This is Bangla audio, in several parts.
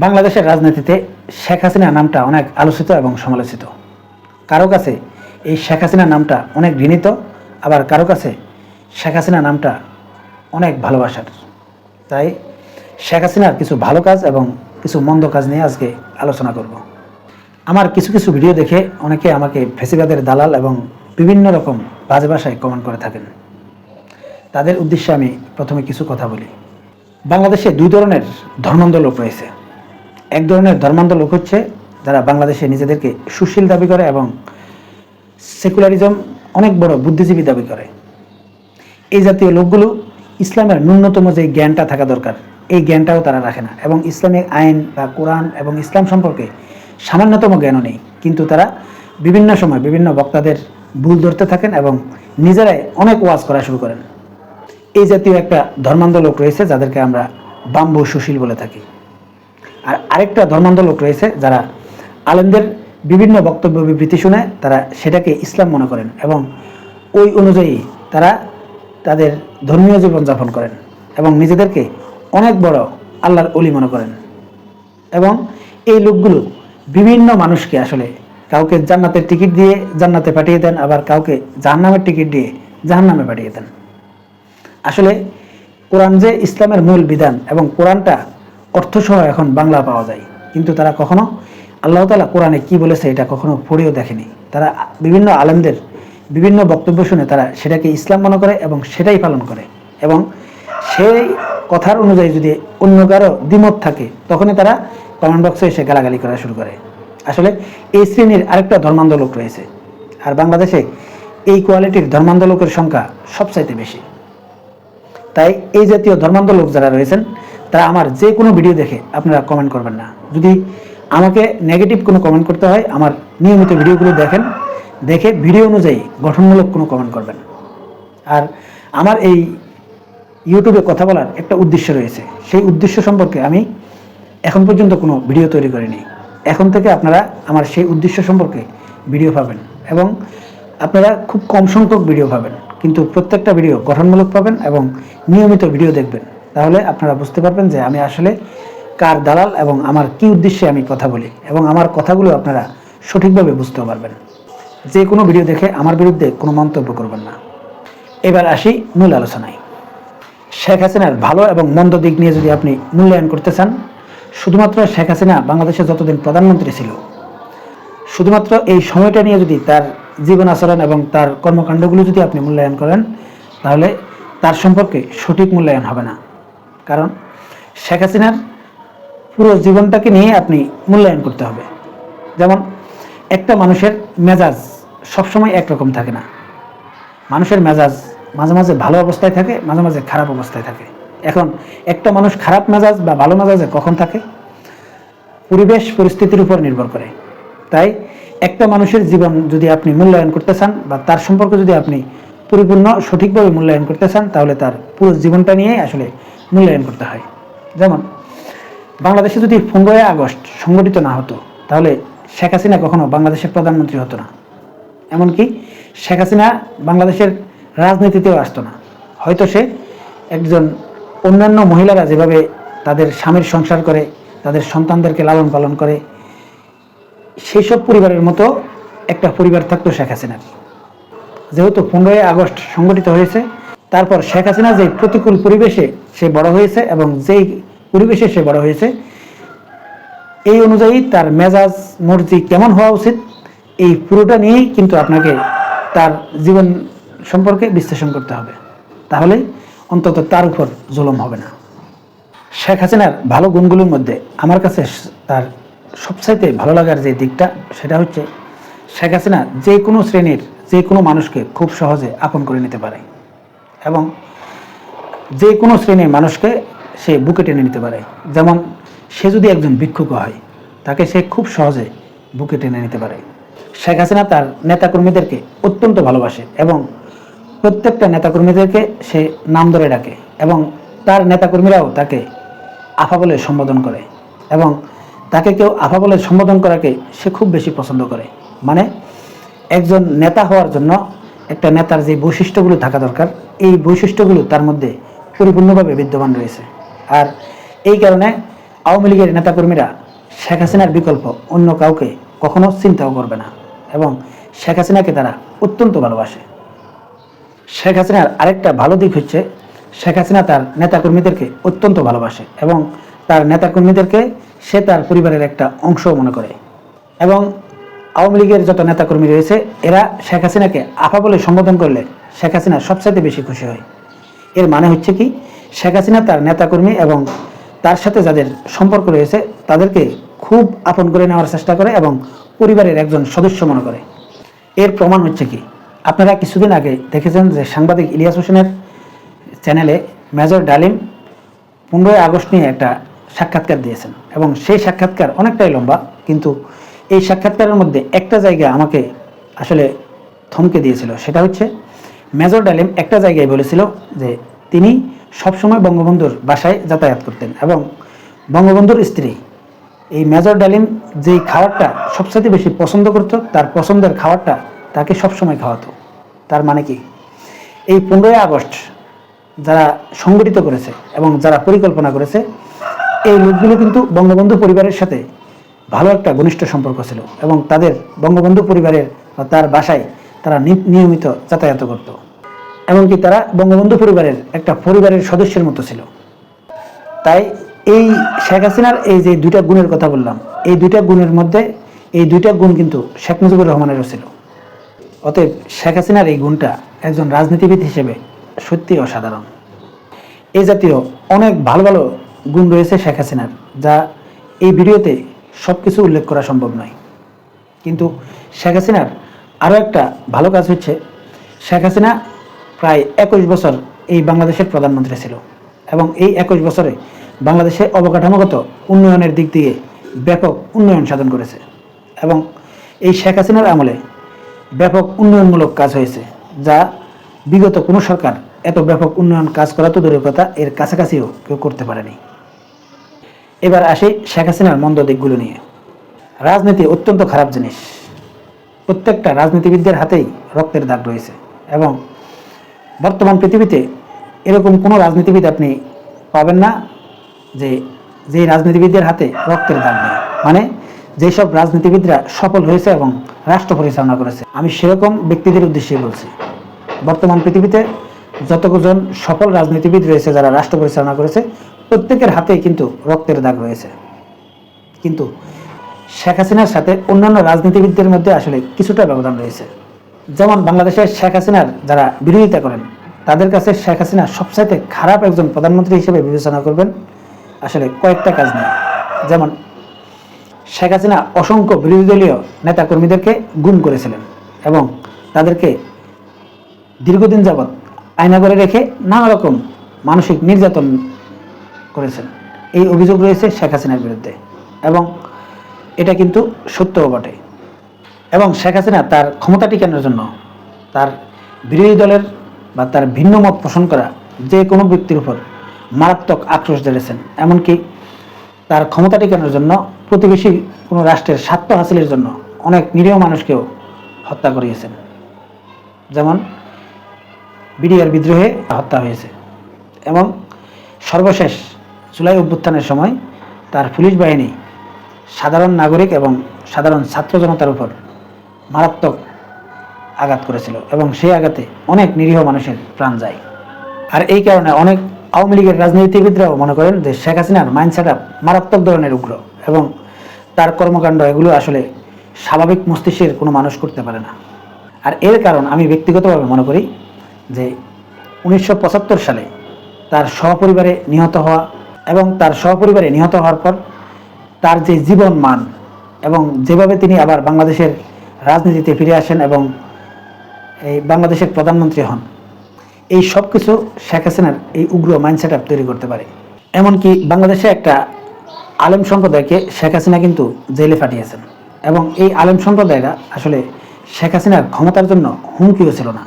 বাংলাদেশের রাজনীতিতে শেখ হাসিনা নামটা অনেক আলোচিত এবং সমালোচিত। কারো কাছে এই শেখ হাসিনা নামটা অনেক ঘৃণিত, আবার কারো কাছে শেখ হাসিনা নামটা অনেক ভালোবাসার। তাই শেখ হাসিনার কিছু ভালো কাজ এবং কিছু মন্দ কাজ নিয়ে আজকে আলোচনা করব। আমার কিছু কিছু ভিডিও দেখে অনেকে আমাকে ফেসিবাদের দালাল এবং বিভিন্ন রকম বাজে ভাষায় কমেন্ট করে থাকেন। তাদের উদ্দেশ্যে আমি প্রথমে কিছু কথা বলি। বাংলাদেশে দুই ধরনের ধর্মান্ধ লোক রয়েছে। এক ধরনের ধর্মান্ধ লোক হচ্ছে যারা বাংলাদেশে নিজেদেরকে সুশীল দাবি করে এবং সেকুলারিজম অনেক বড় বুদ্ধিজীবী দাবি করে। এই জাতীয় লোকগুলো ইসলামের ন্যূনতম যে জ্ঞানটা থাকা দরকার এই জ্ঞানটাও তারা রাখে না, এবং ইসলামিক আইন বা কোরআন এবং ইসলাম সম্পর্কে সামান্যতম জ্ঞানও নেই। কিন্তু তারা বিভিন্ন সময় বিভিন্ন বক্তাদের ভুল ধরতে থাকেন এবং নিজেরাই অনেক ওয়াজ করা শুরু করেন। এই জাতীয় একটা ধর্মান্ধ লোক রয়েছে যাদেরকে আমরা বাম্বু সুশীল বলে থাকি। আর আরেকটা ধর্মান্ধ লোক রয়েছে যারা আলেমদের বিভিন্ন বক্তব্য বিবৃতি শুনে তারা সেটাকে ইসলাম মনে করেন এবং ওই অনুযায়ী তারা তাদের ধর্মীয় জীবনযাপন করেন এবং নিজেদেরকে অনেক বড় আল্লাহর ওলি মনে করেন। এবং এই লোকগুলো বিভিন্ন মানুষকে আসলে কাউকে জান্নাতের টিকিট দিয়ে জান্নাতে পাঠিয়ে দেন, আবার কাউকে জাহান্নামের টিকিট দিয়ে জাহান্নামে পাঠিয়ে দেন। আসলে কোরআন যে ইসলামের মূল বিধান এবং কোরআনটা অর্থসহ এখন বাংলা পাওয়া যায়, কিন্তু তারা কখনো আল্লাহ তাআলা কোরআনে কি বলেছে এটা কখনো পড়েও দেখেনি। তারা বিভিন্ন আলেমদের বিভিন্ন বক্তব্য শুনে তারা সেটাকে ইসলাম মনে করে এবং সেটাই পালন করে, এবং সেই কথার অনুযায়ী যদি অন্য কারো দ্বিমত থাকে তখনই তারা কমেন্ট বক্সে এসে গালাগালি করা শুরু করে। আসলে এই শ্রেণীর আরেকটা ধর্মান্ধ লোক রয়েছে, আর বাংলাদেশে এই কোয়ালিটির ধর্মান্ধ লোকের সংখ্যা সবচাইতে বেশি। তাই এই জাতীয় ধর্মান্ধ লোক যারা রয়েছেন তারা আমার যে কোনো ভিডিও দেখে আপনারা কমেন্ট করবেন না। যদি আমাকে নেগেটিভ কোনো কমেন্ট করতে হয়, আমার নিয়মিত ভিডিওগুলো দেখেন, দেখে ভিডিও অনুযায়ী গঠনমূলক কোনো কমেন্ট করবেন। আর আমার এই ইউটিউবে কথা বলার একটা উদ্দেশ্য রয়েছে, সেই উদ্দেশ্য সম্পর্কে আমি এখন পর্যন্ত কোনো ভিডিও তৈরি করিনি। এখন থেকে আপনারা আমার সেই উদ্দেশ্য সম্পর্কে ভিডিও পাবেন, এবং আপনারা খুব কম সংখ্যক ভিডিও পাবেন, কিন্তু প্রত্যেকটা ভিডিও গঠনমূলক পাবেন এবং নিয়মিত ভিডিও দেখবেন। তাহলে আপনারা বুঝতে পারবেন যে আমি আসলে কার দালাল এবং আমার কি উদ্দেশ্যে আমি কথা বলি, এবং আমার কথাগুলো আপনারা সঠিকভাবে বুঝতেও পারবেন। যে কোনো ভিডিও দেখে আমার বিরুদ্ধে কোনো মন্তব্য করবেন না। এবার আসি মূল আলোচনায়। শেখ হাসিনার ভালো এবং মন্দ দিক নিয়ে যদি আপনি মূল্যায়ন করতে চান, শুধুমাত্র শেখ হাসিনা বাংলাদেশে যতদিন প্রধানমন্ত্রী ছিল শুধুমাত্র এই সময়টা নিয়ে যদি তার জীবন আচরণ এবং তার কর্মকাণ্ডগুলো যদি আপনি মূল্যায়ন করেন, তাহলে তার সম্পর্কে সঠিক মূল্যায়ন হবে না। কারণ শেখ হাসিনার পুরো জীবনটাকে নিয়ে আপনি মূল্যায়ন করতে হবে। যেমন একটা মানুষের মেজাজ সবসময় একরকম থাকে না। মানুষের মেজাজ মাঝে মাঝে ভালো অবস্থায় থাকে, মাঝে মাঝে খারাপ অবস্থায় থাকে। এখন একটা মানুষ খারাপ মেজাজ বা ভালো মেজাজে কখন থাকে, পরিবেশ পরিস্থিতির উপর নির্ভর করে। তাই একটা মানুষের জীবন যদি আপনি মূল্যায়ন করতে চান বা তার সম্পর্কে যদি আপনি পরিপূর্ণ সঠিকভাবে মূল্যায়ন করতে চান, তাহলে তার পুরো জীবনটা নিয়ে আসলে মূল্যায়ন করতে হয়। যেমন বাংলাদেশে যদি 15ই আগস্ট সংগঠিত না হতো, তাহলে শেখ হাসিনা কখনো বাংলাদেশের প্রধানমন্ত্রী হতো না। এমনকি শেখ হাসিনা বাংলাদেশের রাজনীতিতেও আসতো না। হয়তো সে একজন অন্যান্য মহিলারা যেভাবে তাদের স্বামীর সংসার করে, তাদের সন্তানদেরকে লালন পালন করে, সেই সব পরিবারের মতো একটা পরিবার থাকতো শেখ হাসিনার। যেহেতু 15ই আগস্ট সংগঠিত হয়েছে, তারপর শেখ হাসিনা যে প্রতিকূল পরিবেশে সে বড় হয়েছে এবং যেই পরিবেশে সে বড় হয়েছে, এই অনুযায়ী তার মেজাজ মর্জি কেমন হওয়া উচিত, এই পুরোটা নিয়েই কিন্তু আপনাকে তার জীবন সম্পর্কে বিশ্লেষণ করতে হবে। তাহলে অন্তত তার উপর জুলুম হবে না। শেখ হাসিনার ভালো গুণগুলোর মধ্যে আমার কাছে তার সবচাইতে ভালো লাগার যে দিকটা, সেটা হচ্ছে শেখ হাসিনা যে কোনো শ্রেণীর যে কোনো মানুষকে খুব সহজে আপন করে নিতে পারে, এবং যে কোনো শ্রেণীর মানুষকে সে বুকে টেনে নিতে পারে। যেমন সে যদি একজন ভিক্ষুক হয়, তাকে সে খুব সহজে বুকে টেনে নিতে পারে। শেখ হাসিনা তার নেতাকর্মীদেরকে অত্যন্ত ভালোবাসে এবং প্রত্যেকটা নেতাকর্মীদেরকে সে নাম ধরে ডাকে, এবং তার নেতাকর্মীরাও তাকে আফা বলে সম্বোধন করে, এবং তাকে কেউ আফা বলে সম্বোধন করাকে সে খুব বেশি পছন্দ করে। মানে একজন নেতা হওয়ার জন্য একটা নেতার যে বৈশিষ্ট্যগুলো থাকা দরকার, এই বৈশিষ্ট্যগুলো তার মধ্যে পরিপূর্ণভাবে বিদ্যমান রয়েছে। আর এই কারণে আওয়ামী লীগের নেতাকর্মীরা শেখ হাসিনার বিকল্প অন্য কাউকে কখনো চিন্তাও করবে না এবং শেখ হাসিনাকে তারা অত্যন্ত ভালোবাসে। শেখ হাসিনার আরেকটা ভালো দিক হচ্ছে শেখ হাসিনা তার নেতাকর্মীদেরকে অত্যন্ত ভালোবাসে এবং তার নেতাকর্মীদেরকে সে তার পরিবারের একটা অংশ মনে করে। এবং আওয়ামী লীগের যত নেতাকর্মী রয়েছে এরা শেখ হাসিনাকে আপা বলে সম্বোধন করলে শেখ হাসিনা সবচাইতে বেশি খুশি হয়। এর মানে হচ্ছে কি, শেখ হাসিনা তার নেতাকর্মী এবং তার সাথে যাদের সম্পর্ক রয়েছে তাদেরকে খুব আপন করে নেওয়ার চেষ্টা করে এবং পরিবারের একজন সদস্য মনে করে। এর প্রমাণ হচ্ছে কি, আপনারা কিছুদিন আগে দেখেছেন যে সাংবাদিক ইলিয়াস হোসেনের চ্যানেলে মেজর ডালিম 15 আগস্ট নিয়ে একটা সাক্ষাৎকার দিয়েছেন এবং সেই সাক্ষাৎকার অনেকটাই লম্বা, কিন্তু এই সাক্ষাৎকারের মধ্যে একটা জায়গা আমাকে আসলে থমকে দিয়েছিল। সেটা হচ্ছে মেজর ডালিম একটা জায়গায় বলেছিল যে তিনি সবসময় বঙ্গবন্ধুর বাসায় যাতায়াত করতেন এবং বঙ্গবন্ধুর স্ত্রী এই মেজর ডালিম যেই খাবারটা সবচেয়ে বেশি পছন্দ করত, তার পছন্দের খাবারটা তাকে সবসময় খাওয়াতো। তার মানে কি, এই 15 আগস্ট যারা সংগঠিত করেছে এবং যারা পরিকল্পনা করেছে এই লোকগুলো কিন্তু বঙ্গবন্ধু পরিবারের সাথে ভালো একটা ঘনিষ্ঠ সম্পর্ক ছিল এবং তাদের বঙ্গবন্ধু পরিবারের বা তার বাসায় তারা নিয়মিত যাতায়াত করত। এমনকি তারা বঙ্গবন্ধু পরিবারের একটা পরিবারের সদস্যের মতো ছিল। তাই এই শেখ হাসিনার এই যে দুইটা গুণের কথা বললাম, এই দুইটা গুণের মধ্যে এই দুইটা গুণ কিন্তু শেখ মুজিবুর রহমানেরও ছিল। অতএব শেখ হাসিনার এই গুণটা একজন রাজনীতিবিদ হিসেবে সত্যি অসাধারণ। এই জাতীয় অনেক ভালো ভালো গুণ রয়েছে শেখ হাসিনার, যা এই ভিডিওতে সব কিছু উল্লেখ করা সম্ভব নয়। কিন্তু শেখ হাসিনার আরও একটা ভালো কাজ হচ্ছে, শেখ হাসিনা প্রায় 21 বছর এই বাংলাদেশের প্রধানমন্ত্রী ছিল এবং এই 21 বছরে বাংলাদেশে অবকাঠামোগত উন্নয়নের দিক দিয়ে ব্যাপক উন্নয়ন সাধন করেছে এবং এই শেখ হাসিনার আমলে ব্যাপক উন্নয়নমূলক কাজ হয়েছে, যা বিগত কোনো সরকার এত ব্যাপক উন্নয়ন কাজ করা তো দূরের কথা, এর কাছাকাছিও কেউ করতে পারেনি। এবার আসি শেখ হাসিনার মন্দ দিকগুলো নিয়ে। রাজনীতি অত্যন্ত খারাপ জিনিস। প্রত্যেকটা রাজনীতিবিদদের হাতেই রক্তের দাগ রয়েছে এবং বর্তমান পৃথিবীতে এরকম কোনো রাজনীতিবিদ আপনি পাবেন না যে রাজনীতিবিদদের হাতে রক্তের দাগ নেই। মানে যেসব রাজনীতিবিদরা সফল হয়েছে এবং রাষ্ট্র পরিচালনা করেছে, আমি সেরকম ব্যক্তিদের উদ্দেশ্যে বলছি। বর্তমান পৃথিবীতে যতজন সফল রাজনীতিবিদ রয়েছে যারা রাষ্ট্র পরিচালনা করেছে, প্রত্যেকের হাতেই কিন্তু রক্তের দাগ রয়েছে। কিন্তু শেখ হাসিনার সাথে অন্যান্য রাজনীতিবিদদের মধ্যে আসলে কিছুটা ব্যবধান রয়েছে। যেমন বাংলাদেশের শেখ হাসিনার যারা বিরোধিতা করেন তাদের কাছে শেখ হাসিনা সবচাইতে খারাপ একজন প্রধানমন্ত্রী হিসেবে বিবেচনা করবেন আসলে কয়েকটা কাজ নিয়ে। যেমন শেখ হাসিনা অসংখ্য বিরোধী দলীয় নেতাকর্মীদেরকে গুম করেছিলেন এবং তাদেরকে দীর্ঘদিন যাবৎ আয়নাঘরে রেখে নানা রকম মানসিক নির্যাতন করেছেন। এই অভিযোগ রয়েছে শেখ হাসিনার বিরুদ্ধে এবং এটা কিন্তু সত্যও বটে। এবং শেখ হাসিনা তার ক্ষমতা টিকানোর জন্য তার বিরোধী দলের বা তার ভিন্ন মত পোষণ করা যে কোনো ব্যক্তির উপর মারাত্মক আক্রোশ জ্বালিয়েছেন। এমনকি তার ক্ষমতা টিকানোর জন্য প্রতিবেশী কোনো রাষ্ট্রের স্বার্থ হাসিলের জন্য অনেক নিরীহ মানুষকেও হত্যা করিয়েছেন। যেমন বিডিআর বিদ্রোহে হত্যা হয়েছে এবং সর্বশেষ জুলাই অভ্যুত্থানের সময় তার পুলিশ বাহিনী সাধারণ নাগরিক এবং সাধারণ ছাত্র জনতার উপর মারাত্মক আঘাত করেছিল এবং সেই আঘাতে অনেক নিরীহ মানুষের প্রাণ যায়। আর এই কারণে অনেক আওয়ামী লীগের রাজনীতিবিদরাও মনে করেন যে শেখ হাসিনার মাইন্ডসেট আপ মারাত্মক ধরনের উগ্র এবং তার কর্মকাণ্ড এগুলো আসলে স্বাভাবিক মস্তিষ্কের কোনো মানুষ করতে পারে না। আর এর কারণ আমি ব্যক্তিগতভাবে মনে করি যে 1975 সালে তার সহপরিবারে নিহত হওয়া এবং তার সহপরিবারে নিহত হওয়ার পর তার যে জীবন মান এবং যেভাবে তিনি আবার বাংলাদেশের রাজনীতিতে ফিরে আসেন এবং এই বাংলাদেশের প্রধানমন্ত্রী হন, এই সব কিছু শেখ হাসিনার এই উগ্র মাইন্ডসেট আপ তৈরি করতে পারে। এমনকি বাংলাদেশে একটা আলেম সম্প্রদায়কে শেখ হাসিনা কিন্তু জেলে পাঠিয়েছেন এবং এই আলেম সম্প্রদায়রা আসলে শেখ হাসিনার ক্ষমতার জন্য হুমকিও ছিল না।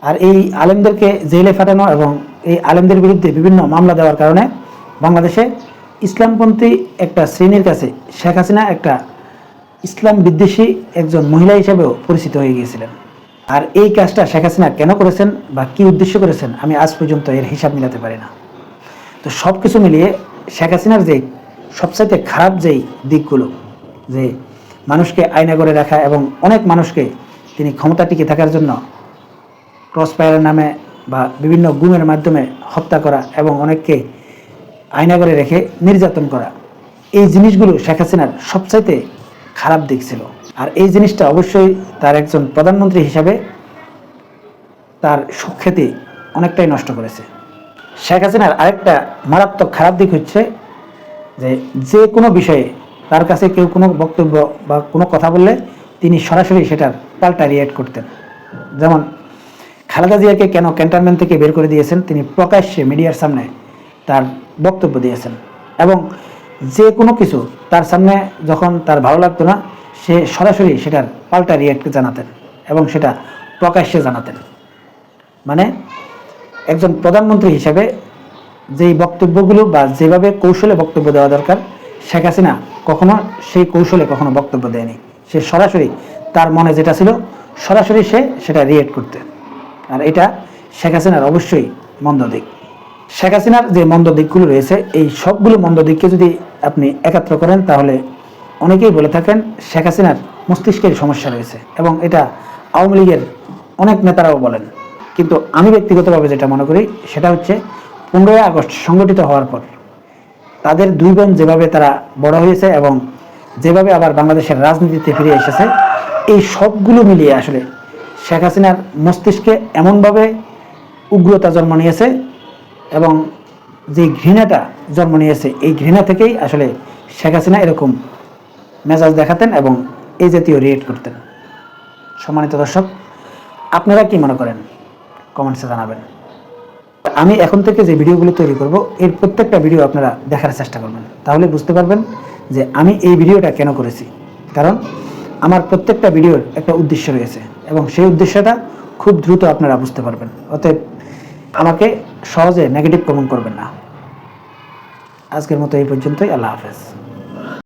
আর এই আলেমদেরকে জেলে পাঠানো এবং এই আলেমদের বিরুদ্ধে বিভিন্ন মামলা দেওয়ার কারণে বাংলাদেশে ইসলামপন্থী একটা শ্রেণীর কাছে শেখ হাসিনা একটা ইসলাম বিদ্বেষী একজন মহিলা হিসেবেও পরিচিত হয়ে গিয়েছিলেন। আর এই কাজটা শেখ হাসিনা কেন করেছেন বা কী উদ্দেশ্য করেছেন আমি আজ পর্যন্ত এর হিসাব মিলাতে পারি না। তো সব কিছু মিলিয়ে শেখ হাসিনার যে সবচাইতে খারাপ যেই দিকগুলো, যে মানুষকে আয়না করে রাখা এবং অনেক মানুষকে তিনি ক্ষমতা টিকে থাকার জন্য ক্রস ফায়ারের নামে বা বিভিন্ন গুমের মাধ্যমে হত্যা করা এবং অনেককে আয়না করে রেখে নির্যাতন করা, এই জিনিসগুলো শেখ হাসিনার সবচাইতে খারাপ দিক ছিল। আর এই জিনিসটা অবশ্যই তার একজন প্রধানমন্ত্রী হিসাবে তার সুখ্যাতি অনেকটাই নষ্ট করেছে। শেখ হাসিনার আরেকটা মারাত্মক খারাপ দিক হচ্ছে যে কোনো বিষয়ে তার কাছে কেউ কোনো বক্তব্য বা কোনো কথা বললে তিনি সরাসরি সেটার পাল্টা রিয়েক্ট করতেন। যেমন খালেদা জিয়াকে কেন ক্যান্টনমেন্ট থেকে বের করে দিয়েছেন, তিনি প্রকাশ্যে মিডিয়ার সামনে তার বক্তব্য দিয়েছেন এবং যে কোনো কিছু তার সামনে যখন তার ভালো লাগতো না, সে সরাসরি সেটার পাল্টা রিয়েক্ট জানাতেন এবং সেটা প্রকাশ্যে জানাতেন। মানে একজন প্রধানমন্ত্রী হিসেবে যেই বক্তব্যগুলো বা যেভাবে কৌশলে বক্তব্য দেওয়া দরকার, শেখ হাসিনা কখনো সেই কৌশলে কখনো বক্তব্য দেয়নি। সে সরাসরি তার মনে যেটা ছিল সরাসরি সে সেটা রিয়েক্ট করতে। আর এটা শেখ হাসিনার অবশ্যই মন্দ দিক। শেখ হাসিনার যে মন্দ দিকগুলো রয়েছে, এই সবগুলো মন্দ দিককে যদি আপনি একাত্র করেন তাহলে অনেকেই বলে থাকেন শেখ হাসিনার মস্তিষ্কের সমস্যা রয়েছে, এবং এটা আওয়ামী লীগের অনেক নেতারাও বলেন। কিন্তু আমি ব্যক্তিগতভাবে যেটা মনে করি সেটা হচ্ছে 15ই আগস্ট সংগঠিত হওয়ার পর তাদের দুই বোন যেভাবে তারা বড় হয়েছে এবং যেভাবে আবার বাংলাদেশের রাজনীতিতে ফিরে এসেছে, এই সবগুলো মিলিয়ে আসলে শেখ হাসিনার মস্তিষ্কে এমনভাবে উগ্রতা জন্ম নিয়েছে এবং যে ঘৃণাটা জন্ম নিয়েছে, এই ঘৃণা থেকেই আসলে শেখ হাসিনা এরকম মেজাজ দেখাতেন এবং এই জাতীয় রিয়েক্ট করতেন। সম্মানিত দর্শক, আপনারা কি মনে করেন কমেন্টসে জানাবেন। আমি এখন থেকে যে ভিডিওগুলো তৈরি করব, এর প্রত্যেকটা ভিডিও আপনারা দেখার চেষ্টা করবেন, তাহলে বুঝতে পারবেন যে আমি এই ভিডিওটা কেন করেছি। কারণ আমার প্রত্যেকটা ভিডিওর একটা উদ্দেশ্য রয়েছে এবং সেই উদ্দেশ্যটা খুব দ্রুত আপনারা বুঝতে পারবেন। অতএব আমাকে সহজে নেগেটিভ কমেন্ট করবেন না। আজকের মতো এই পর্যন্তই। আল্লাহ হাফেজ।